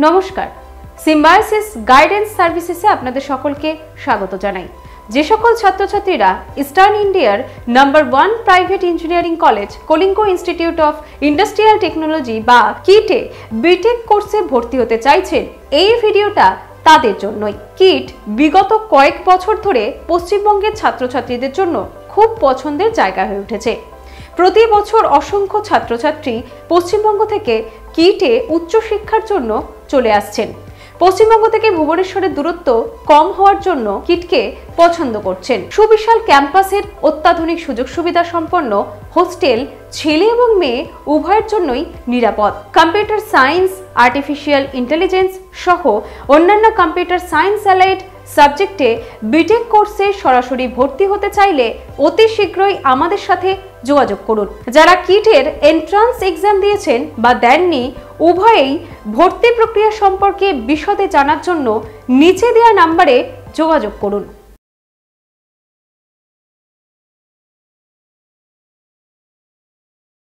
নমস্কার, symbiosis guidance সার্ভিসেসে আপনাদের সকলকে স্বাগত জানাই। যে সকল ছাত্রছাত্রীরা ইস্টার্ন ইন্ডিয়ার number 1 private engineering college Kalinga institute of industrial technology বা কিটে বিটেক কোর্সে ভর্তি হতে চাইছেন, এই ভিডিওটা তাদের জন্যই। কিট বিগত কয়েক বছর ধরে পশ্চিমবঙ্গের ছাত্রছাত্রীদের জন্য খুব পছন্দের জায়গা হয়ে উঠেছে। প্রতি বছর অসংখ্য ছাত্রছাত্রী পশ্চিমবঙ্গ থেকে কিটে উচ্চশিক্ষার জন্য চলে আসছেন। পশ্চিমবঙ্গ থেকে ভুবনেশ্বরের দূরত্ব কম হওয়ার জন্য কিটকে পছন্দ করছেন। সুবিশাল ক্যাম্পাসের অত্যাধুনিক সুযোগ সুবিধা সম্পন্ন হোস্টেল ছেলে এবং মেয়ে উভয়ের জন্যই নিরাপদ। কম্পিউটার সায়েন্স, আর্টিফিশিয়াল ইন্টেলিজেন্স সহ অন্যান্য কম্পিউটার সায়েন্স অ্যালাইড সাবজেক্টে বিটেক কোর্সে সরাসরি ভর্তি হতে চাইলে অতি শীঘ্রই আমাদের সাথে যোগাযোগ করুন। যারা কিটের এন্ট্রান্স এক্সাম দিয়েছেন বা দেননি, উভয়েই ভর্তি প্রক্রিয়া সম্পর্কে বিশদে জানার জন্য নিচে দেওয়া নম্বরে যোগাযোগ করুন।